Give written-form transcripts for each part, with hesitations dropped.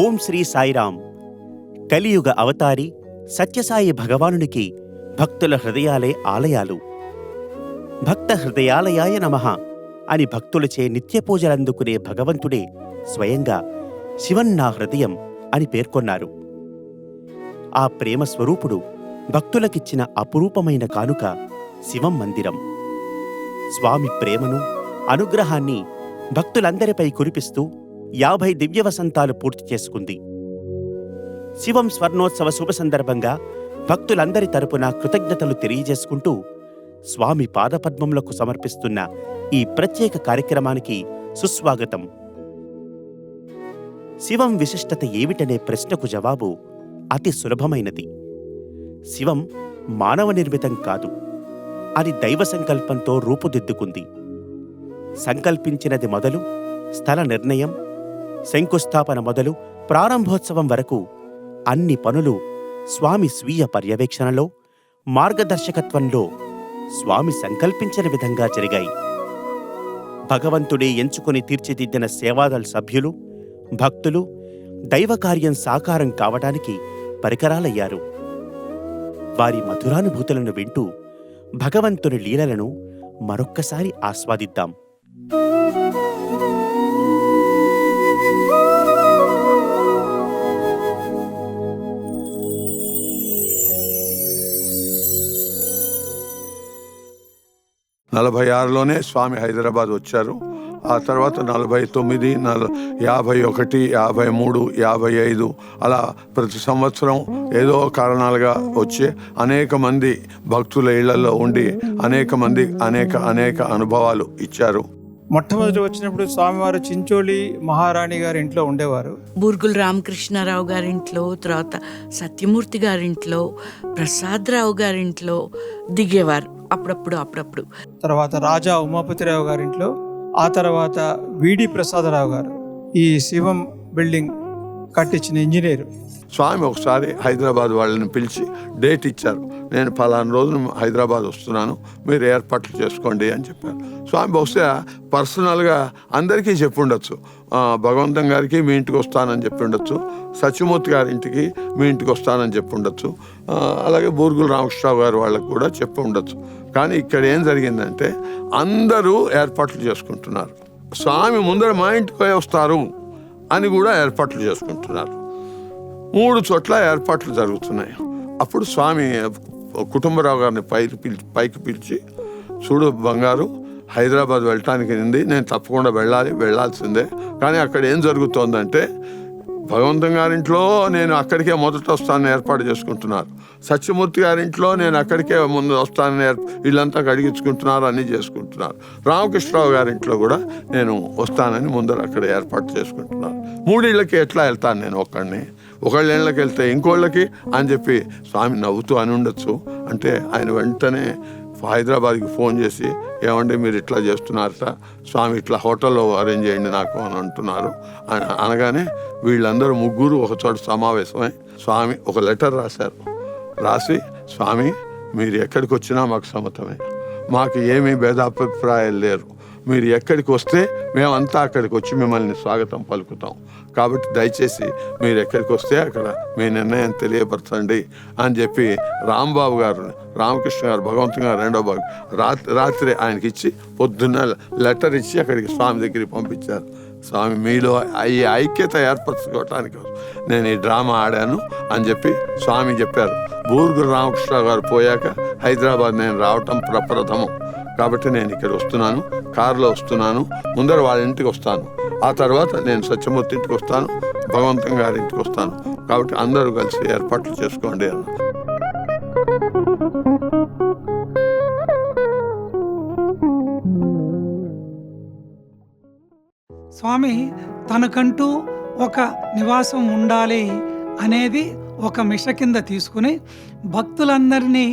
ఓం శ్రీ సాయిరాం. కలియుగ అవతారి సత్యసాయి భగవానునికి భక్తుల హృదయాలే ఆలయాలు. భక్త హృదయాలయాయ నమః అని భక్తులచే నిత్య పూజలందుకునే భగవంతుడే స్వయంగా శివన్నా హృదయం అని పేర్కొన్నారు. ఆ ప్రేమ స్వరూపుడు భక్తులకిచ్చిన అపురూపమైన కానుక శివం మందిరం. స్వామి ప్రేమను, అనుగ్రహాన్ని భక్తులందరిపై కురిపిస్తూ 50 దివ్య వసంతాలు పూర్తి చేసుకుంది. శివం స్వర్ణోత్సవ శుభ సందర్భంగా భక్తులందరి తరపున కృతజ్ఞతలు తెలియజేసుకుంటూ స్వామి పాదపద్మములకు సమర్పిస్తున్న ఈ ప్రత్యేక కార్యక్రమానికి సుస్వాగతం. శివం విశిష్టత ఏమిటనే ప్రశ్నకు జవాబు అతి సులభమైనది. శివం మానవ నిర్మితం కాదు, అది దైవ సంకల్పంతో రూపుదిద్దుకుంది. సంకల్పించినది మొదలు స్థల నిర్ణయం, శంకుస్థాపన మొదలు ప్రారంభోత్సవం వరకు అన్ని పనులు స్వామి స్వీయ పర్యవేక్షణలో, మార్గదర్శకత్వంలో స్వామి సంకల్పించిన విధంగా జరిగాయి. భగవంతుడే ఎంచుకుని తీర్చిదిద్దిన సేవాదళ సభ్యులు, భక్తులు దైవకార్యం సాకారం కావడానికి పరికరాలయ్యారు. వారి మధురానుభూతులను వింటూ భగవంతుని లీలలను మరొక్కసారి ఆస్వాదిద్దాం. నలభై ఆరులోనే స్వామి హైదరాబాద్ వచ్చారు. ఆ తర్వాత 49, 51, 53, 55 అలా ప్రతి సంవత్సరం ఏదో కారణాలుగా వచ్చి అనేక మంది భక్తుల ఇళ్లలో ఉండి అనేక అనుభవాలు ఇచ్చారు. మొట్టమొదటి వచ్చినప్పుడు స్వామివారు చించోళి మహారాణి గారి ఇంట్లో ఉండేవారు. బూర్గుల రామకృష్ణారావు గారింట్లో, తర్వాత సత్యమూర్తి గారింట్లో, ప్రసాదరావు గారింట్లో దిగేవారు అప్పుడప్పుడు. తర్వాత రాజా ఉమాపతిరావు గారింట్లో, ఆ తర్వాత విడి ప్రసాదరావు గారు ఈ శివం బిల్డింగ్ కట్టించిన ఇంజనీరు. స్వామి ఒకసారి హైదరాబాద్ వాళ్ళని పిలిచి డేట్ ఇచ్చారు. నేను ఫలానా రోజున హైదరాబాద్ వస్తున్నాను, మీరు ఏర్పాట్లు చేసుకోండి అని చెప్పారు. స్వామి బహుశా పర్సనల్గా అందరికీ చెప్పి ఉండొచ్చు. భగవంతం గారికి మీ ఇంటికి వస్తానని చెప్పి ఉండొచ్చు, సత్యమూర్తి గారి ఇంటికి మీ ఇంటికి వస్తానని చెప్పి ఉండొచ్చు, అలాగే బూర్గుల రామకృష్ణరావు గారు వాళ్ళకు కూడా చెప్పి ఉండొచ్చు. కానీ ఇక్కడ ఏం జరిగిందంటే అందరూ ఏర్పాట్లు చేసుకుంటున్నారు. స్వామి ముందర మా ఇంటికి వస్తారు అని కూడా ఏర్పాట్లు చేసుకుంటున్నారు. 3 చోట్ల ఏర్పాట్లు జరుగుతున్నాయి. అప్పుడు స్వామి కుటుంబరావు గారిని పైకి పిలిచి, చూడు బంగారు, హైదరాబాద్ వెళ్ళటానికి ఉంది, నేను తప్పకుండా వెళ్ళాల్సిందే. కానీ అక్కడ ఏం జరుగుతోందంటే భగవంతం గారింట్లో నేను అక్కడికే మొదట వస్తానని ఏర్పాటు చేసుకుంటున్నారు, సత్యమూర్తి గారింట్లో నేను అక్కడికే ముందు వస్తానని వీళ్ళంతా కడిగించుకుంటున్నారు, అన్నీ చేసుకుంటున్నారు. రామకృష్ణరావు గారింట్లో కూడా నేను వస్తానని ముందర అక్కడ ఏర్పాటు చేసుకుంటున్నారు. 3 ఇళ్ళకి ఎట్లా వెళ్తాను నేను ఒక్కడిని, ఒకళ్ళ ఇళ్ళకి వెళ్తే ఇంకోళ్ళకి అని చెప్పి స్వామి నవ్వుతూ అని ఉండొచ్చు. అంటే ఆయన వెంటనే హైదరాబాద్కి ఫోన్ చేసి, ఏమండి మీరు ఇట్లా చేస్తున్నారట, స్వామి ఇట్లా హోటల్లో అరేంజ్ చేయండి నాకు అని అంటున్నారు అనగానే వీళ్ళందరూ ముగ్గురు ఒకచోట సమావేశమై స్వామి ఒక లెటర్ రాసి, స్వామి మీరు ఎక్కడికి వచ్చినా మాకు సమ్మతమే, మాకు ఏమీ భేదాభిప్రాయాలు లేరు, మీరు ఎక్కడికి వస్తే మేమంతా అక్కడికి వచ్చి మిమ్మల్ని స్వాగతం పలుకుతాం, కాబట్టి దయచేసి మీరు ఎక్కడికి వస్తే అక్కడ మీ నిర్ణయం తెలియపరచండి అని చెప్పి రాంబాబు గారు, రామకృష్ణ గారు, భగవంతుని గారు రెండో బాబు రాత్రి ఆయనకి ఇచ్చి పొద్దున్న లెటర్ ఇచ్చి అక్కడికి స్వామి దగ్గరికి పంపించారు. స్వామి మీలో ఈ ఐక్యత ఏర్పరచుకోవటానికి నేను ఈ డ్రామా ఆడాను అని చెప్పి స్వామి చెప్పారు. బూర్గుల రామకృష్ణ గారు పోయాక హైదరాబాద్ నేను రావటం ప్రప్రథమం, కాబట్టి నేను ఇక్కడ వస్తున్నాను, కారులో వస్తున్నాను, ముందర వాళ్ళ ఇంటికి వస్తాను, ఆ తర్వాత నేను సత్యమూర్తి ఇంటికి వస్తాను, భగవంతం గారి ఇంటికి వస్తాను, కాబట్టి అందరూ కలిసి ఏర్పాట్లు చేసుకోండి అన్న. స్వామి తనకంటూ ఒక నివాసం ఉండాలి అనేది ఒక మిష కింద తీసుకుని భక్తులందరినీ,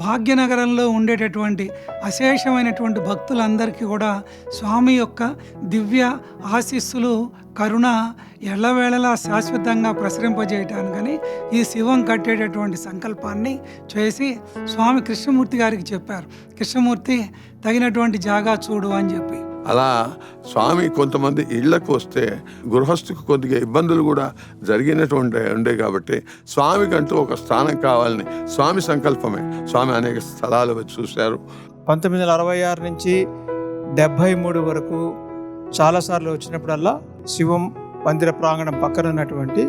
భాగ్యనగరంలో ఉండేటటువంటి అశేషమైనటువంటి భక్తులందరికీ కూడా స్వామి యొక్క దివ్య ఆశీస్సులు, కరుణ ఎల్లవేళలా శాశ్వతంగా ప్రసరింపజేయటానికని ఈ శివం కట్టేటటువంటి సంకల్పాన్ని చేసి స్వామి కృష్ణమూర్తి గారికి చెప్పారు. కృష్ణమూర్తి తగినటువంటి జాగా చూడు అని చెప్పి అలా స్వామి కొంతమంది ఇళ్లకు వస్తే గృహస్థుకు కొద్దిగా ఇబ్బందులు కూడా ఉండే కాబట్టి స్వామికంటూ ఒక స్థానం కావాలని స్వామి సంకల్పమే. స్వామి అనేక స్థలాలు వచ్చి చూశారు. 1966 నుంచి 73 వరకు చాలాసార్లు వచ్చినప్పుడల్లా శివం మందిర ప్రాంగణం పక్కన ఉన్నటువంటి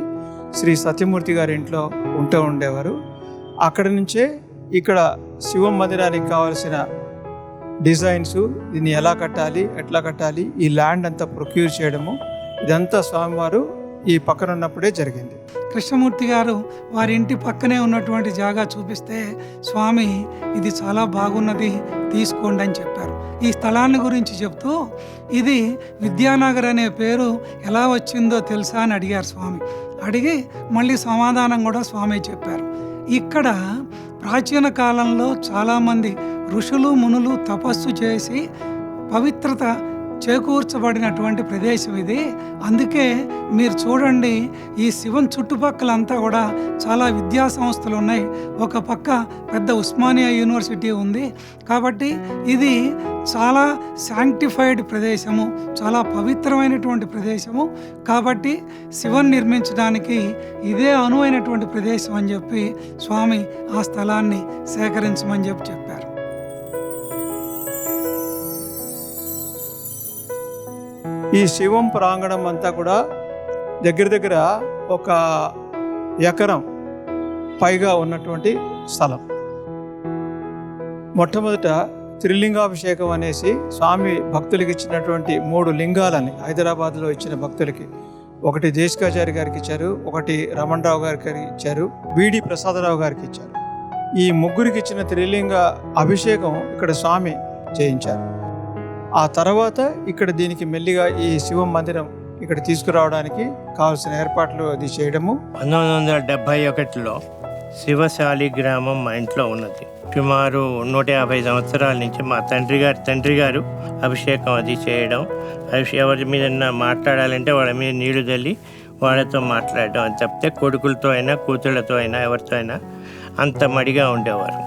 శ్రీ సత్యమూర్తి గారి ఇంట్లో ఉంటూ ఉండేవారు. అక్కడి నుంచే ఇక్కడ శివం మందిరానికి కావాల్సిన డిజైన్స్, దీన్ని ఎలా కట్టాలి, ఎట్లా కట్టాలి, ఈ ల్యాండ్ అంతా ప్రొక్యూర్ చేయడము, ఇదంతా స్వామివారు ఈ పక్కన ఉన్నప్పుడే జరిగింది. కృష్ణమూర్తి గారు వారి ఇంటి పక్కనే ఉన్నటువంటి జాగా చూపిస్తే స్వామి ఇది చాలా బాగున్నది, తీసుకోండి అని చెప్పారు. ఈ స్థలాన్ని గురించి చెప్తూ ఇది విద్యానగర్ అనే పేరు ఎలా వచ్చిందో తెలుసా అని అడిగారు స్వామి. అడిగి మళ్ళీ సమాధానం కూడా స్వామి చెప్పారు. ఇక్కడ ప్రాచీన కాలంలో చాలామంది ఋషులు మునులు తపస్సు చేసి పవిత్రత చేకూర్చబడినటువంటి ప్రదేశం ఇది. అందుకే మీరు చూడండి, ఈ శివం చుట్టుపక్కలంతా కూడా చాలా విద్యా సంస్థలు ఉన్నాయి. ఒక పక్క పెద్ద ఉస్మానియా యూనివర్సిటీ ఉంది. కాబట్టి ఇది చాలా శాంక్టిఫైడ్ ప్రదేశము, చాలా పవిత్రమైనటువంటి ప్రదేశము. కాబట్టి శివం నిర్మించడానికి ఇదే అనువైనటువంటి ప్రదేశం అని చెప్పి స్వామి ఆ స్థలాన్ని సేకరించమని చెప్పారు. ఈ శివం ప్రాంగణం అంతా కూడా దగ్గర దగ్గర 1 ఎకరం పైగా ఉన్నటువంటి స్థలం. మొట్టమొదట త్రిలింగాభిషేకం అనేసి స్వామి భక్తులకి ఇచ్చినటువంటి 3 లింగాలని హైదరాబాద్లో ఇచ్చిన భక్తులకి, ఒకటి దేశికాచారి గారికి ఇచ్చారు, ఒకటి రమణరావు గారికి ఇచ్చారు, బిడి ప్రసాదరావు గారికి ఇచ్చారు. ఈ ముగ్గురికి ఇచ్చిన త్రిలింగ అభిషేకం ఇక్కడ స్వామి చేయించారు. ఆ తర్వాత ఇక్కడ దీనికి మెల్లిగా ఈ శివం మందిరం ఇక్కడ తీసుకురావడానికి కావాల్సిన ఏర్పాట్లు అది చేయడము. 1971లో శివశాలి గ్రామం మా ఇంట్లో ఉన్నది. సుమారు 150 సంవత్సరాల నుంచి మా తండ్రి గారు అభిషేకం అది చేయడం, ఎవరి మీద మాట్లాడాలంటే వాళ్ళ మీద నీళ్లు చల్లి వాళ్ళతో మాట్లాడడం అని చెప్తే, కొడుకులతో అయినా కూతుళ్ళతో అయినా ఎవరితో అయినా అంత మడిగా ఉండేవారు.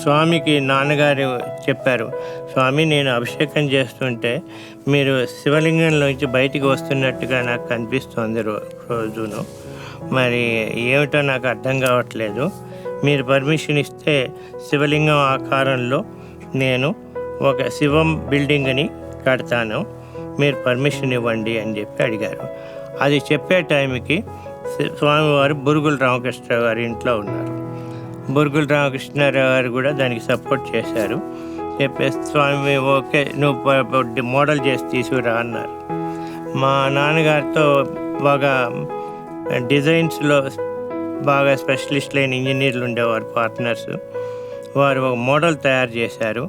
స్వామికి నాన్నగారు చెప్పారు, స్వామి నేను అభిషేకం చేస్తుంటే మీరు శివలింగంలోంచి బయటికి వస్తున్నట్టుగా నాకు కనిపిస్తోంది రోజును, మరి ఏమిటో నాకు అర్థం కావట్లేదు, మీరు పర్మిషన్ ఇస్తే శివలింగం ఆకారంలో నేను ఒక శివం బిల్డింగ్ని కడతాను, మీరు పర్మిషన్ ఇవ్వండి అని చెప్పి అడిగారు. అది చెప్పే టైంకి స్వామివారు బురుగుల రామకృష్ణరావు గారి ఇంట్లో ఉన్నారు. బురుగుల రామకృష్ణారావు గారు కూడా దానికి సపోర్ట్ చేశారు. చెప్పేసి స్వామి ఓకే నువ్వు మోడల్ చేసి తీసుకురా అన్నారు. మా నాన్నగారితో బాగా డిజైన్స్లో బాగా స్పెషలిస్ట్ అయిన ఇంజనీర్లు ఉండేవారు, పార్ట్నర్స్. వారు ఒక మోడల్ తయారు చేశారు.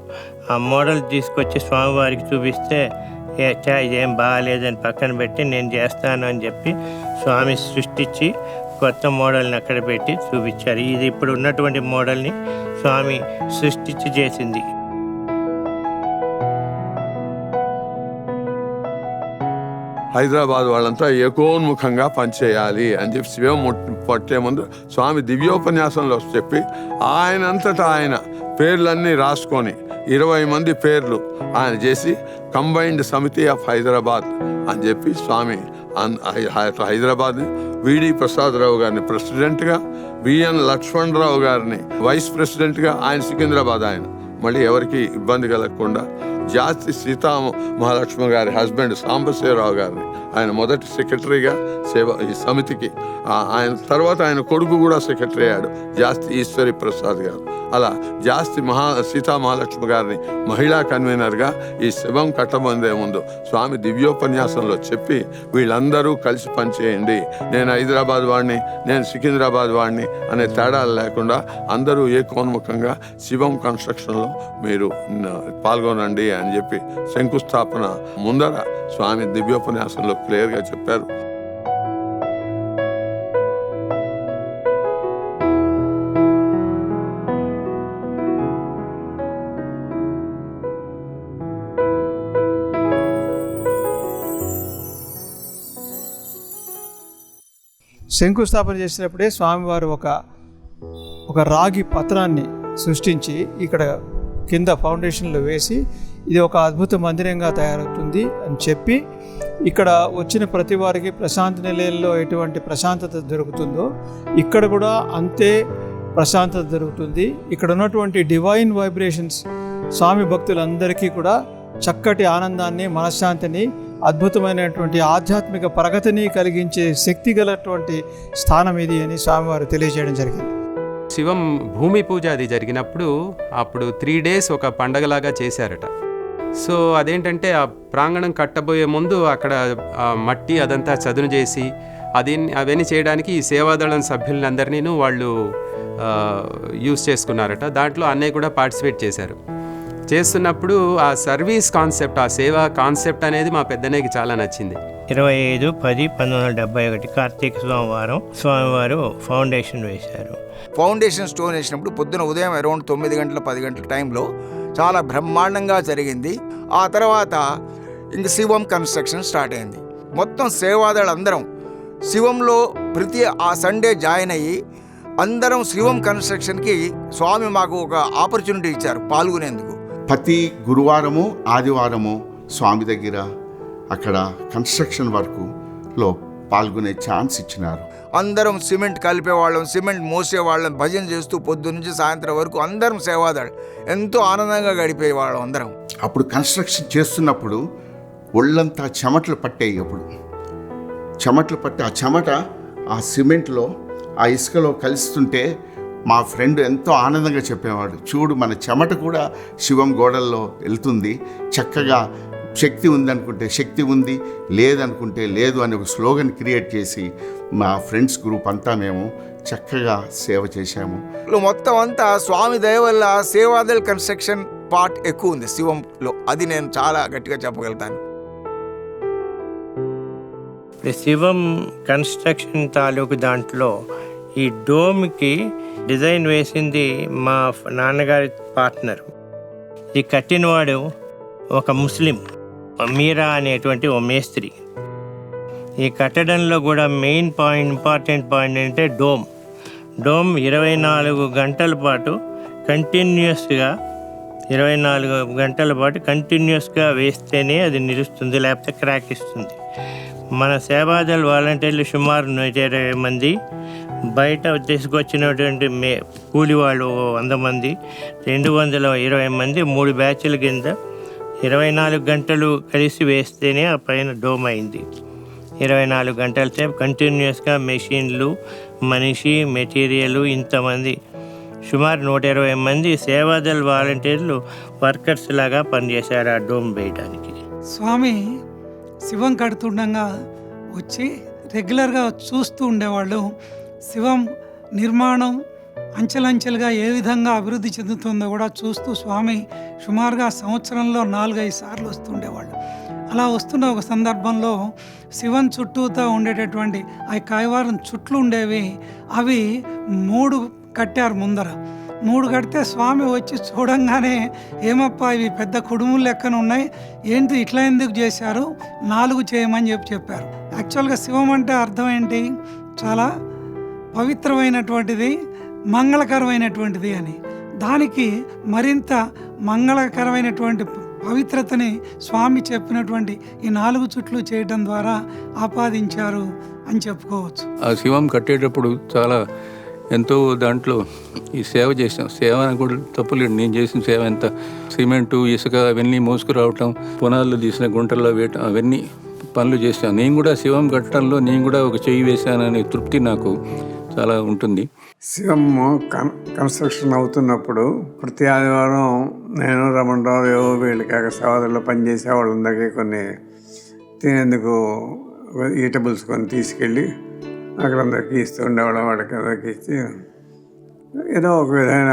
ఆ మోడల్ తీసుకొచ్చి స్వామివారికి చూపిస్తే ఇదేం బాగాలేదని పక్కన పెట్టి నేను చేస్తాను అని చెప్పి స్వామి సృష్టించి కొత్త మోడల్ని అక్కడ పెట్టి చూపించారు. ఇది ఇప్పుడు ఉన్నటువంటి మోడల్ని స్వామి సృష్టించి చేసింది. హైదరాబాద్ వాళ్ళంతా ఏకోన్ముఖంగా పనిచేయాలి అని చెప్పి శివం పట్టే ముందు స్వామి దివ్యోపన్యాసంలో చెప్పి ఆయనంతటా ఆయన పేర్లన్నీ రాసుకొని 20 మంది పేర్లు ఆయన చేసి కంబైన్డ్ సమితి ఆఫ్ హైదరాబాద్ అని చెప్పి స్వామి హైదరాబాద్ని విడి ప్రసాదరావు గారిని ప్రెసిడెంట్గా, విఎన్ లక్ష్మణరావు గారిని వైస్ ప్రెసిడెంట్గా, ఆయన సికింద్రాబాద్ ఆయన మళ్ళీ ఎవరికి ఇబ్బంది కలగకుండా జాస్తి సీతా మహాలక్ష్మి గారి హస్బెండ్ సాంబశివరావు గారిని ఆయన మొదటి సెక్రటరీగా ఈ సమితికి, ఆయన తర్వాత ఆయన కొడుకు కూడా సెక్రటరీ అయ్యాడు, జాస్తి ఈశ్వరి ప్రసాద్ గారు. అలా జాస్తి సీతా మహాలక్ష్మి గారిని మహిళా కన్వీనర్గా ఈ శివం కట్టబందే ముందు స్వామి దివ్యోపన్యాసంలో చెప్పి వీళ్ళందరూ కలిసి పనిచేయండి, నేను హైదరాబాద్ వాడిని, నేను సికింద్రాబాద్ వాడిని అనే తేడాలు లేకుండా అందరూ ఏకోన్ముఖంగా శివం కన్స్ట్రక్షన్లో మీరు పాల్గొనండి అని చెప్పి శంకుస్థాపన ముందర స్వామి దివ్యోపన్యాసంలో క్లియర్గా చెప్పారు. శంకుస్థాపన చేసినప్పుడే స్వామివారు ఒక రాగి పత్రాన్ని సృష్టించి ఇక్కడ కింద ఫౌండేషన్లో వేసి ఇది ఒక అద్భుత మందిరంగా తయారవుతుంది అని చెప్పి ఇక్కడ వచ్చిన ప్రతి వారికి ప్రశాంత నిలయంలో ఎటువంటి ప్రశాంతత దొరుకుతుందో ఇక్కడ కూడా అంతే ప్రశాంతత దొరుకుతుంది. ఇక్కడ ఉన్నటువంటి డివైన్ వైబ్రేషన్స్ స్వామి భక్తులందరికీ కూడా చక్కటి ఆనందాన్ని, మనశ్శాంతిని, అద్భుతమైనటువంటి ఆధ్యాత్మిక ప్రగతిని కలిగించే శక్తి గలటువంటి స్థానం ఇది అని స్వామివారు తెలియజేయడం జరిగింది. శివం భూమి పూజ అది జరిగినప్పుడు అప్పుడు 3 days ఒక పండగలాగా చేశారట. సో అదేంటంటే ఆ ప్రాంగణం కట్టబోయే ముందు అక్కడ మట్టి అదంతా చదును చేసి అవన్నీ చేయడానికి ఈ సేవాదళం సభ్యులందరినీ వాళ్ళు యూజ్ చేసుకున్నారట. దాంట్లో అన్నయ్య కూడా పార్టిసిపేట్ చేశారు. చేస్తున్నప్పుడు ఆ సర్వీస్ కాన్సెప్ట్, ఆ సేవా కాన్సెప్ట్ అనేది మా పెద్దన్నయ్యకి చాలా నచ్చింది. 25/10/1971 కార్తీక సోమవారం స్వామివారు ఫౌండేషన్ వేశారు. ఫౌండేషన్ స్టోన్ వేసినప్పుడు పొద్దున ఉదయం అరౌండ్ 9 గంటల 10 గంటల టైంలో చాలా బ్రహ్మాండంగా జరిగింది. ఆ తర్వాత ఇంక శివం కన్స్ట్రక్షన్ స్టార్ట్ అయింది. మొత్తం సేవాదళ అందరం శివంలో ప్రతి ఆ సండే జాయిన్ అయ్యి అందరం శివం కన్స్ట్రక్షన్కి స్వామి మాకు ఒక ఆపర్చునిటీ ఇచ్చారు పాల్గొనేందుకు. ప్రతి గురువారము ఆదివారము స్వామి దగ్గర అక్కడ కన్స్ట్రక్షన్ వర్క్లో పాల్గొనే ఛాన్స్ ఇచ్చినారు. అందరం సిమెంట్ కలిపేవాళ్ళం, సిమెంట్ మోసేవాళ్ళం, భజన చేస్తూ పొద్దు నుంచి సాయంత్రం వరకు అందరం సేవాదళం ఎంతో ఆనందంగా గడిపేవాళ్ళం అందరం. అప్పుడు కన్స్ట్రక్షన్ చేస్తున్నప్పుడు ఒళ్ళంతా చెమటలు పట్టాయి. అప్పుడు చెమటలు పట్టి ఆ చెమట ఆ సిమెంట్లో ఆ ఇసుకలో కలుస్తుంటే మా ఫ్రెండ్ ఎంతో ఆనందంగా చెప్పేవాడు, చూడు మన చెమట కూడా శివం గోడల్లో వెళ్తుంది, చక్కగా శక్తి ఉందనుకుంటే శక్తి ఉంది, లేదనుకుంటే లేదు అని ఒక స్లోగన్ క్రియేట్ చేసి మా ఫ్రెండ్స్ గ్రూప్ అంతా మేము చక్కగా సేవ చేశాము. మొత్తం అంతా స్వామి దయ వల్ల సేవాదళ కన్స్ట్రక్షన్ పార్ట్ ఎక్కువ ఉంది శివంలో, అది నేను చాలా గట్టిగా చెప్పగలుగుతాను. శివం కన్స్ట్రక్షన్ తాలూకు దాంట్లో ఈ డోమ్కి డిజైన్ వేసింది మా నాన్నగారి పార్ట్నర్. ఇది కట్టినవాడు ఒక ముస్లిం, మీరా అనేటువంటి ఓ మేస్త్రి. ఈ కట్టడంలో కూడా మెయిన్ పాయింట్, ఇంపార్టెంట్ పాయింట్ అంటే డోమ్ 24 గంటల పాటు కంటిన్యూస్గా 24 గంటల పాటు కంటిన్యూస్గా వేస్తేనే అది నిలుస్తుంది, లేకపోతే క్రాక్ ఇస్తుంది. మన సేవాదళ వాలంటీర్లు సుమారు 120 మంది, బయట తీసుకొచ్చినటువంటి కూలి వాళ్ళు 100 మంది, 220 మంది 3 బ్యాచ్ల కింద 24 గంటలు కలిసి వేస్తేనే ఆ పైన డోమ్ అయింది. 24 గంటల సేపు కంటిన్యూస్గా మెషిన్లు, మనిషి, మెటీరియల్, ఇంతమంది సుమారు 120 మంది సేవాదళ వాలంటీర్లు వర్కర్స్ లాగా పనిచేశారు ఆ డోమ్ వేయడానికి. స్వామి శివం కడుతుండగా వచ్చి రెగ్యులర్గా చూస్తూ ఉండేవాళ్ళు. శివం నిర్మాణం అంచెలంచెలుగా ఏ విధంగా అభివృద్ధి చెందుతుందో కూడా చూస్తూ స్వామి సుమారుగా సంవత్సరంలో 4-5 సార్లు వస్తుండేవాళ్ళు. అలా వస్తున్న ఒక సందర్భంలో శివం చుట్టూతో ఉండేటటువంటి ఆ కాయవారం చుట్లు ఉండేవి, అవి 3 కట్టారు ముందర. 3 కడితే స్వామి వచ్చి చూడంగానే ఏమప్పా ఇవి పెద్ద కుడుములు లెక్కన ఉన్నాయి, ఏంటి ఇట్లా ఎందుకు చేశారు, 4 చేయమని చెప్పారు. యాక్చువల్గా శివం అంటే అర్థం ఏంటి, చాలా పవిత్రమైనటువంటిది, మంగళకరమైనటువంటిది అని. దానికి మరింత మంగళకరమైనటువంటి పవిత్రతని స్వామి చెప్పినటువంటి ఈ 4 చుట్లు చేయడం ద్వారా ఆపాదించారు అని చెప్పుకోవచ్చు. ఆ శివం కట్టేటప్పుడు చాలా ఎంతో దాంట్లో ఈ సేవ చేసాం. సేవ అని కూడా తప్పులేదు, నేను చేసిన సేవ ఎంత సిమెంటు, ఇసుక అవన్నీ మోసుకురావటం, పునాదులు తీసిన గుంటల్లో వేయటం, అవన్నీ పనులు చేశాను. నేను కూడా శివం కట్టడంలో నేను కూడా ఒక చెయ్యి వేశాననే తృప్తి నాకు చాలా ఉంటుంది. శివం కన్స్ట్రక్షన్ అవుతున్నప్పుడు ప్రతి ఆదివారం నేను, రమణరావు, వీళ్ళకి సేవాదల్లో పనిచేసే వాళ్ళందరికీ కొన్ని తినేందుకు ఈటబుల్స్ కొన్ని తీసుకెళ్ళి అక్కడ అందరికీ ఇస్తూ ఉండేవాళ్ళం. వాళ్ళకి అందరికీ ఇచ్చి ఏదో ఒక విధమైన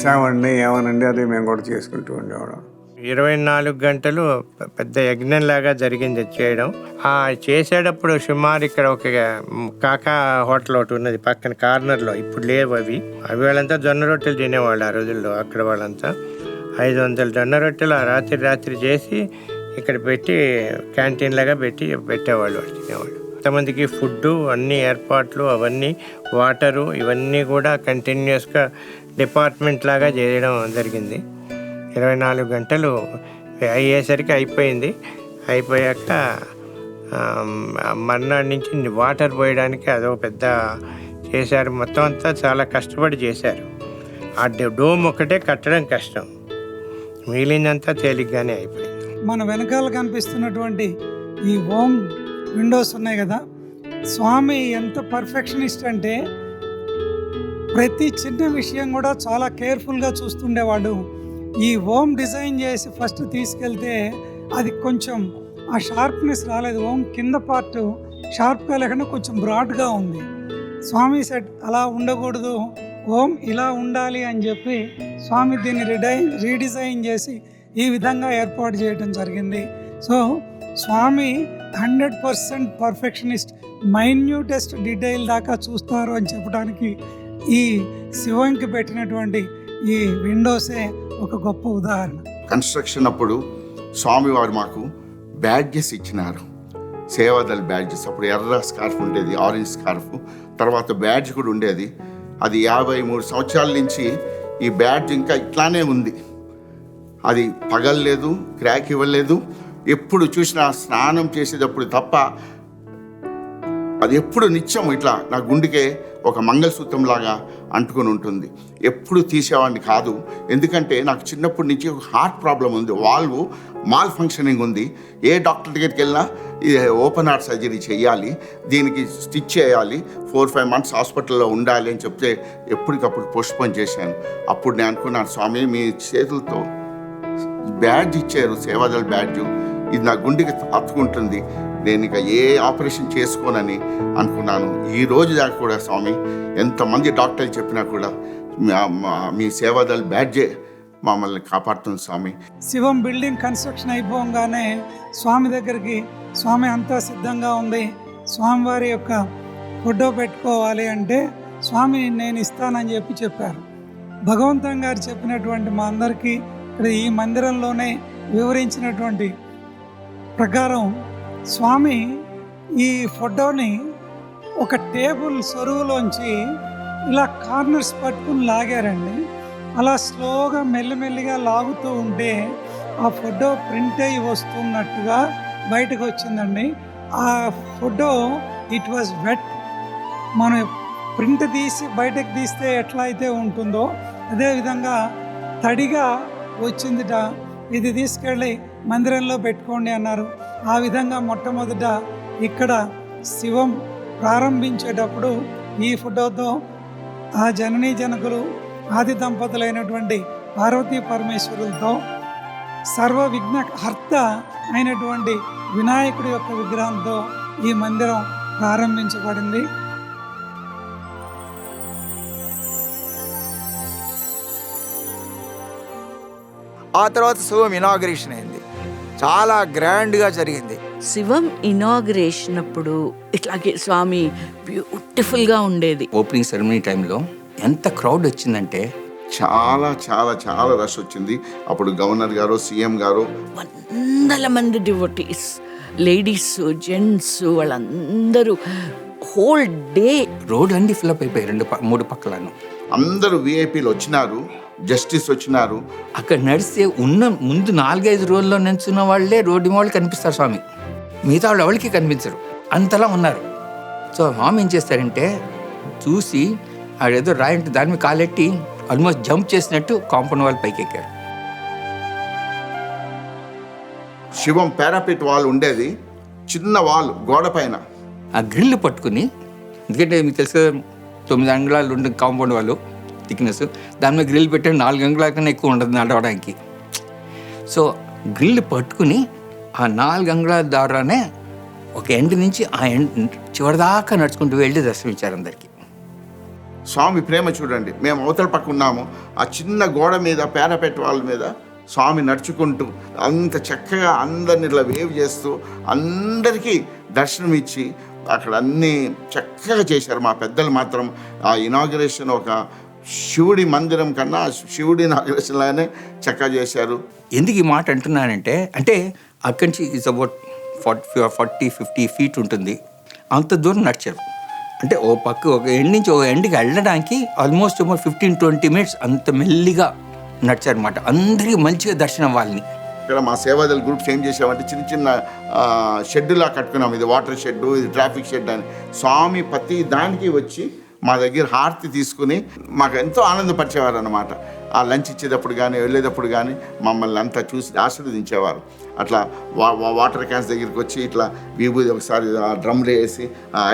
సేవ అండి, ఏమనండి అది మేము కూడా చేసుకుంటూ ఉండేవాళ్ళం. 24 గంటలు పెద్ద యజ్ఞంలాగా జరిగింది చేయడం. చేసేటప్పుడు సుమారు ఇక్కడ ఒక కాకా హోటల్ ఒకటి ఉన్నది పక్కన కార్నర్లో, ఇప్పుడు లేవు అవి. వాళ్ళంతా జొన్న రొట్టెలు తినేవాళ్ళు ఆ రోజుల్లో. అక్కడ వాళ్ళంతా 500 జొన్న రొట్టెలు ఆ రాత్రి చేసి ఇక్కడ పెట్టి క్యాంటీన్ లాగా పెట్టేవాళ్ళు, వాళ్ళు తినేవాళ్ళు. కొంతమందికి ఫుడ్డు, అన్ని ఏర్పాట్లు, అవన్నీ వాటరు, ఇవన్నీ కూడా కంటిన్యూస్గా డిపార్ట్మెంట్ లాగా చేయడం జరిగింది. 24 గంటలు అయ్యేసరికి అయిపోయింది. అయిపోయాక మర్నాడు నుంచి వాటర్ పోయడానికి అదో పెద్ద చేశారు. మొత్తం అంతా చాలా కష్టపడి చేశారు. ఆ డోమ్ ఒకటే కట్టడం కష్టం, మిగిలిందంతా తేలిగ్గానే అయిపోయింది. మన వెనకాల కనిపిస్తున్నటువంటి ఈ ఓం విండోస్ ఉన్నాయి కదా, స్వామి ఎంత పర్ఫెక్షనిస్ట్ అంటే ప్రతి చిన్న విషయం కూడా చాలా కేర్ఫుల్గా చూస్తుండేవాడు. ఈ ఓం డిజైన్ చేసి ఫస్ట్ తీసుకెళ్తే అది కొంచెం ఆ షార్ప్నెస్ రాలేదు. ఓం కింద పార్ట్ షార్ప్గా లేకుండా కొంచెం బ్రాడ్గా ఉంది. స్వామి సెట్ అలా ఉండకూడదు, ఓం ఇలా ఉండాలి అని చెప్పి స్వామి దీన్ని రీడిజైన్ చేసి ఈ విధంగా ఏర్పాటు చేయడం జరిగింది. సో స్వామి 100% పర్ఫెక్షనిస్ట్, మైన్యూటెస్ట్ డీటెయిల్ దాకా చూస్తారు అని చెప్పడానికి ఈ శివంకి పెట్టినటువంటి ఈ విండోసే ఒక గొప్ప ఉదాహరణ. కన్స్ట్రక్షన్ అప్పుడు స్వామివారు మాకు బ్యాడ్జెస్ ఇచ్చినారు, సేవాదళ బ్యాడ్జెస్. అప్పుడు ఎర్ర స్కార్ఫ్ ఉండేది, ఆరెంజ్ స్కార్ఫ్, తర్వాత బ్యాడ్జ్ కూడా ఉండేది. అది 53 సంవత్సరాల నుంచి ఈ బ్యాడ్జ్ ఇంకా ఇట్లానే ఉంది. అది పగలలేదు, క్రాక్ ఇవ్వలేదు. ఎప్పుడు చూసినా స్నానం చేసేటప్పుడు తప్ప అది ఎప్పుడు నిత్యం ఇట్లా నా గుండెకే ఒక మంగళసూత్రంలాగా అంటుకొని ఉంటుంది. ఎప్పుడు తీసేవాడిని కాదు, ఎందుకంటే నాకు చిన్నప్పటి నుంచి ఒక హార్ట్ ప్రాబ్లం ఉంది, వాల్వ్ మాల్ ఫంక్షనింగ్ ఉంది. ఏ డాక్టర్ దగ్గరికి వెళ్ళినా ఇది ఓపెన్ హార్ట్ సర్జరీ చేయాలి, దీనికి స్టిచ్ చేయాలి, 4-5 మంత్స్ హాస్పిటల్లో ఉండాలి అని చెప్తే ఎప్పటికప్పుడు పోస్ట్పోన్ చేశాను. అప్పుడు నేను అనుకున్నాను, స్వామి మీ చేతులతో బ్యాడ్జ్ ఇచ్చారు, సేవాదళ బ్యాడ్జ్, ఇది నా గుండెకి హత్తుకుంటుంది, నేను ఇక ఏ ఆపరేషన్ చేసుకోనని అనుకున్నాను. ఈ రోజు దాకా కూడా స్వామి ఎంతమంది డాక్టర్లు చెప్పినా కూడా మీ సేవాదళ బ్యాడ్జే మమ్మల్ని కాపాడుతుంది స్వామి. శివం బిల్డింగ్ కన్స్ట్రక్షన్ అయిపోగానే స్వామి దగ్గరికి, స్వామి అంతా సిద్ధంగా ఉంది, స్వామివారి యొక్క ఫోటో పెట్టుకోవాలి అంటే స్వామి నేను ఇస్తానని చెప్పారు. భగవంతం గారు చెప్పినటువంటి మా అందరికీ ఇక్కడ ఈ మందిరంలోనే వివరించినటువంటి ప్రకారం స్వామి ఈ ఫోటోని ఒక టేబుల్ సొరువులోంచి ఇలా కార్నర్స్ పట్టుకుని లాగారండి. అలా స్లోగా మెల్లిమెల్లిగా లాగుతూ ఉంటే ఆ ఫోటో ప్రింట్ అయ్యి వస్తున్నట్టుగా బయటకు వచ్చిందండి. ఆ ఫోటో ఇట్ వాజ్ వెట్. మనం ప్రింట్ తీసి బయటకు తీస్తే ఎట్లా అయితే ఉంటుందో అదేవిధంగా తడిగా వచ్చిందిట. ఇది తీసుకెళ్ళి మందిరంలో పెట్టుకోండి అన్నారు. ఆ విధంగా మొట్టమొదట ఇక్కడ శివం ప్రారంభించేటప్పుడు ఈ ఫోటోతో ఆ జననీ జనకులు ఆది దంపతులైనటువంటి పార్వతీ పరమేశ్వరులతో సర్వ విఘ్న హర్త అయినటువంటి వినాయకుడి యొక్క విగ్రహంతో ఈ మందిరం ప్రారంభించబడింది. ఆ తర్వాత శివం ఇనాగరేషన్ అయింది, చాలా గ్రాండ్గా జరిగింది. శివం ఇనాగ్రేషన్ అప్పుడు ఇట్లాగే స్వామి బ్యూటిఫుల్గా ఉండేది. ఓపెనింగ్ సెరమనీ టైంలో ఎంత క్రౌడ్ వచ్చిందంటే చాలా చాలా చాలా రష్ వచ్చింది. అప్పుడు గవర్నర్ గారు, సీఎం గారు, వందల మంది డివోటీస్, లేడీస్, జెంట్స్, వాళ్ళందరూ హోల్ డే రోడ్ అన్ని ఫిల్అప్ అయిపోయాయి 2-3 పక్కలను. అందరూ విఐపీలు వచ్చినారు, జస్టిస్ వచ్చినారు. అక్కడ నడిస్తే ఉన్న ముందు 4-5 రోజుల్లో నిల్చున్న వాళ్ళే రోడ్డు వాళ్ళు కనిపిస్తారు స్వామి, మిగతా వాళ్ళు ఎవరికి కనిపించరు, అంతలా ఉన్నారు. సో స్వామి ఏం చేస్తారంటే చూసి ఆడేదో రాయంటే దాని మీద కాలెట్టి ఆల్మోస్ట్ జంప్ చేసినట్టు కాంపౌండ్ వాల్ పైకి ఎక్కారు. శివం పారాపెట్ వాల్ ఉండేది, చిన్న వాల్ గోడ పైన. ఆ గ్రిల్ పట్టుకుని, ఎందుకంటే మీకు తెలుసు 9 అంగుళాలు ఉండే కాంపౌండ్ వాళ్ళు థిక్నెస్, దాని మీద గ్రిల్ పెట్టే 4 అంగుళాల కన్నా ఎక్కువ ఉండదు నడవడానికి. సో గ్రిల్ పట్టుకుని ఆ 4 అంగుళాల ద్వారానే ఒక ఎండ్ నుంచి ఆ ఎండ్ చివరిదాకా నడుచుకుంటూ వెళ్ళి దర్శనమిచ్చారు అందరికీ. స్వామి ప్రేమ చూడండి, మేము అవతల పక్క ఉన్నాము, ఆ చిన్న గోడ మీద పారాపెట్ వాల్ మీద స్వామి నడుచుకుంటూ అంత చక్కగా అందరిని ఇట్లా వేవ్ చేస్తూ అందరికీ దర్శనం ఇచ్చి అక్కడ అన్నీ చక్కగా చేశారు. మా పెద్దలు మాత్రం ఆ ఇనాగ్రేషన్ ఒక శివుడి మందిరం కన్నా శివుడి ఇనాగ్రేషన్ లాగానే చక్కగా చేశారు. ఎందుకు ఈ మాట అంటున్నానంటే, అంటే అక్కడి నుంచి ఇట్స్ అబౌట్ 40-50 ఫీట్ ఉంటుంది. అంత దూరం నడిచారు. అంటే ఓ పక్క ఒక ఎండ్ నుంచి ఒక ఎండ్కి వెళ్ళడానికి ఆల్మోస్ట్ 15-20 మినిట్స్ అంత మెల్లిగా నడిచారన్నమాట. అందరికీ మంచిగా దర్శనం వాళ్ళని. ఇక్కడ మా సేవాదళ గ్రూప్స్ ఏం చేసామంటే చిన్న చిన్న షెడ్డులా కట్టుకున్నాం. ఇది వాటర్ షెడ్డు, ఇది ట్రాఫిక్ షెడ్ అని. స్వామి ప్రతి దానికి వచ్చి మా దగ్గర హారతి తీసుకుని మాకు ఎంతో ఆనందపరిచేవారు అన్నమాట. ఆ లంచ్ ఇచ్చేటప్పుడు కానీ వెళ్ళేటప్పుడు కానీ మమ్మల్ని అంతా చూసి ఆశీర్వదించేవారు. అట్లా వాటర్ క్యాన్స్ దగ్గరికి వచ్చి ఇట్లా విభూది ఒకసారి ఆ డ్రమ్లో వేసి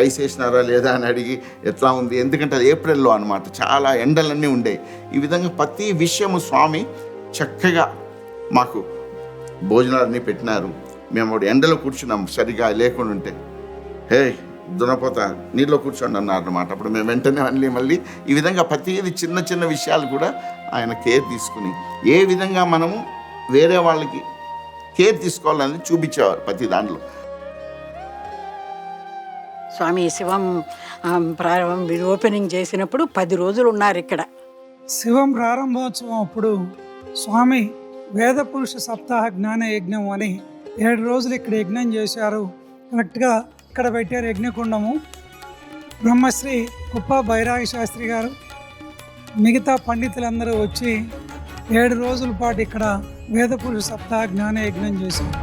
ఐస్ వేసినారా లేదా అని అడిగి ఎట్లా ఉంది, ఎందుకంటే అది ఏప్రిల్లో అనమాట, చాలా ఎండలన్నీ ఉండేవి. ఈ విధంగా ప్రతి విషయము స్వామి చక్కగా మాకు భోజనాలన్నీ పెట్టినారు. మేము ఎండలో కూర్చున్నాం సరిగా లేకుండా ఉంటే, హే దున్నపోత నీళ్ళలో కూర్చోండి అన్నారు అనమాట. అప్పుడు మేము వెంటనే మళ్ళీ ఈ విధంగా ప్రతిదీ చిన్న చిన్న విషయాలు కూడా ఆయన కేర్ తీసుకుని ఏ విధంగా మనము వేరే వాళ్ళకి కేర్ తీసుకోవాలని చూపించేవారు ప్రతి దాంట్లో. స్వామి శివం ఓపెనింగ్ చేసినప్పుడు 10 రోజులు ఉన్నారు ఇక్కడ. శివం ప్రారంభోత్సవం అప్పుడు స్వామి వేద పురుష సప్తాహ జ్ఞాన యజ్ఞం అని 7 రోజులు ఇక్కడ యజ్ఞం చేశారు. కరెక్ట్గా ఇక్కడ పెట్టారు యజ్ఞకుండము. బ్రహ్మశ్రీ కుప్ప బైరాగి శాస్త్రి గారు మిగతా పండితులందరూ వచ్చి 7 రోజుల పాటు ఇక్కడ వేద పురుష సప్తాహ జ్ఞాన యజ్ఞం చేశారు.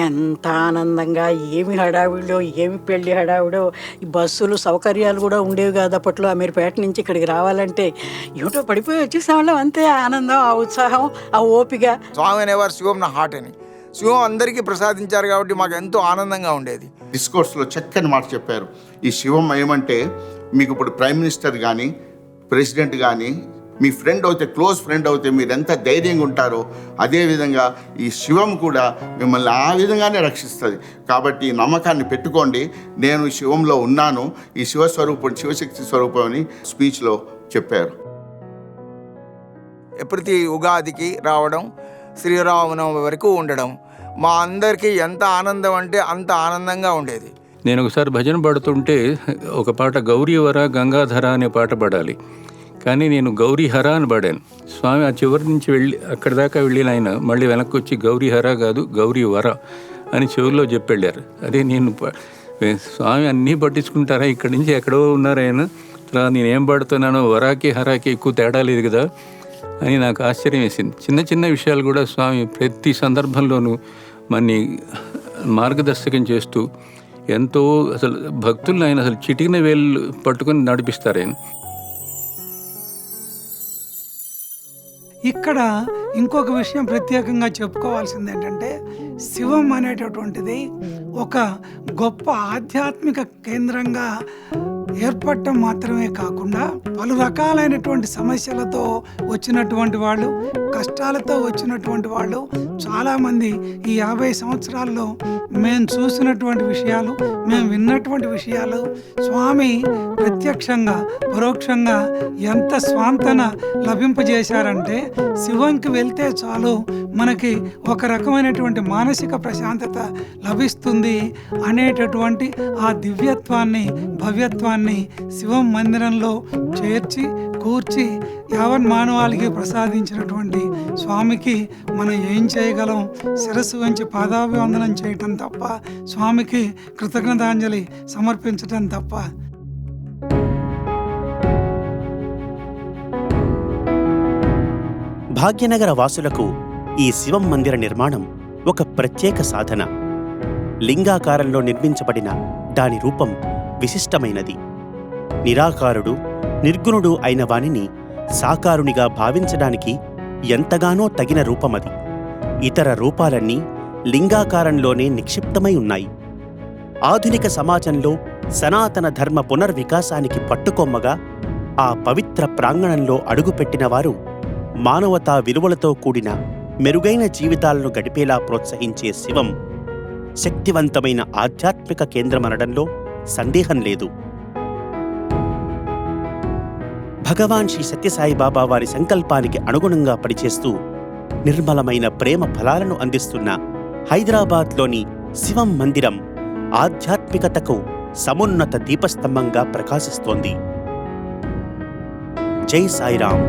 ఎంత ఆనందంగా, ఏమి హడావిడో, ఏమి పెళ్లి హడావిడో. ఈ బస్సులు సౌకర్యాలు కూడా ఉండేవి కాదు అప్పట్లో. అమీర్పేట నుంచి ఇక్కడికి రావాలంటే ఏమిటో పడిపోయి వచ్చేసాం. అంతే ఆనందం, ఆ ఉత్సాహం, ఆ ఓపిక. స్వామి అనేవారు శివం నా హార్ట్ అని. శివం అందరికీ ప్రసాదించారు కాబట్టి మాకు ఎంతో ఆనందంగా ఉండేది. డిస్కోర్స్లో చక్కని మాట చెప్పారు. ఈ శివం ఏమంటే మీకు ఇప్పుడు ప్రైమ్ మినిస్టర్ కానీ ప్రెసిడెంట్ కానీ మీ ఫ్రెండ్ అవుతే, క్లోజ్ ఫ్రెండ్ అవుతే మీరు ఎంత ధైర్యంగా ఉంటారో అదేవిధంగా ఈ శివం కూడా మిమ్మల్ని ఆ విధంగానే రక్షిస్తుంది. కాబట్టి ఈ నమ్మకాన్ని పెట్టుకోండి. నేను శివంలో ఉన్నాను, ఈ శివస్వరూపం శివశక్తి స్వరూపం అని స్పీచ్లో చెప్పారు. ప్రతి ఉగాదికి రావడం, శ్రీరామనవమి వరకు ఉండడం మా అందరికీ ఎంత ఆనందం అంటే అంత ఆనందంగా ఉండేది. నేను ఒకసారి భజన పాడుతుంటే ఒక పాట గౌరీవర గంగాధర అనే పాట పాడాలి, కానీ నేను గౌరీహర అని పాడాను. స్వామి ఆ చివరి నుంచి అక్కడి దాకా వెళ్ళిన ఆయన మళ్ళీ వెనక్కి వచ్చి గౌరీహర కాదు గౌరీవర అని చెవుల్లో చెప్పెళ్ళారు. అదే నేను స్వామి అన్నీ పట్టించుకుంటారా, ఇక్కడి నుంచి ఎక్కడో ఉన్నారు ఆయన, తర్వాత నేనేం పాడుతున్నానో వరాకి హరాకి ఎక్కువ తేడా లేదు కదా అని నాకు ఆశ్చర్యం వేసింది. చిన్న చిన్న విషయాలు కూడా స్వామి ప్రతి సందర్భంలోనూ మనని మార్గదర్శకం చేస్తూ ఎంతో అసలు భక్తులను ఆయన అసలు చిటికిన వేలు పట్టుకొని నడిపిస్తారు ఆయన. ఇక్కడ ఇంకొక విషయం ప్రత్యేకంగా చెప్పుకోవాల్సింది ఏంటంటే శివం అనేటటువంటిది ఒక గొప్ప ఆధ్యాత్మిక కేంద్రంగా ఏర్పడటం మాత్రమే కాకుండా పలు రకాలైనటువంటి సమస్యలతో వచ్చినటువంటి వాళ్ళు, కష్టాలతో వచ్చినటువంటి వాళ్ళు చాలామంది ఈ 50 సంవత్సరాల్లో మేము చూసినటువంటి విషయాలు, మేము విన్నటువంటి విషయాలు స్వామి ప్రత్యక్షంగా పరోక్షంగా ఎంత స్వాంతన లభింపజేశారంటే శివంకి వెళ్తే చాలు మనకి ఒక రకమైనటువంటి మానసిక ప్రశాంతత లభిస్తుంది అనేటటువంటి ఆ దివ్యత్వాన్ని, భవ్యత్వాన్ని శివం మందిరంలో చేర్చి కూర్చి యావన్ మానవాళికి ప్రసాదించినటువంటి స్వామికి మనం ఏం చేయగలం? శిరస్సు వంచి పాదాభివందనం చేయటం తప్ప, స్వామికి కృతజ్ఞతాంజలి సమర్పించటం తప్ప. భాగ్యనగర వాసులకు ఈ శివం మందిర నిర్మాణం ఒక ప్రత్యేక సాధన. లింగాకారంలో నిర్మించబడిన దాని రూపం విశిష్టమైనది. నిరాకారుడు, నిర్గుణుడు అయిన వానిని సాకారునిగా భావించడానికి ఎంతగానో తగిన రూపమది. ఇతర రూపాలన్నీ లింగాకారంలోనే నిక్షిప్తమై ఉన్నాయి. ఆధునిక సమాజంలో సనాతన ధర్మ పునర్వికాసానికి పట్టుకొమ్మగా ఆ పవిత్ర ప్రాంగణంలో అడుగుపెట్టిన వారు మానవతా విలువలతో కూడిన మెరుగైన జీవితాలను గడిపేలా ప్రోత్సహించే శివం శక్తివంతమైన ఆధ్యాత్మిక కేంద్రమనడంలో సందేహం లేదు. భగవాన్ శ్రీ సత్యసాయిబాబా వారి సంకల్పానికి అనుగుణంగా పనిచేస్తూ నిర్మలమైన ప్రేమ ఫలాలను అందిస్తున్న హైదరాబాద్లోని శివం మందిరం ఆధ్యాత్మికతకు సమున్నత దీపస్తంభంగా ప్రకాశిస్తోంది. జై సాయిరాం.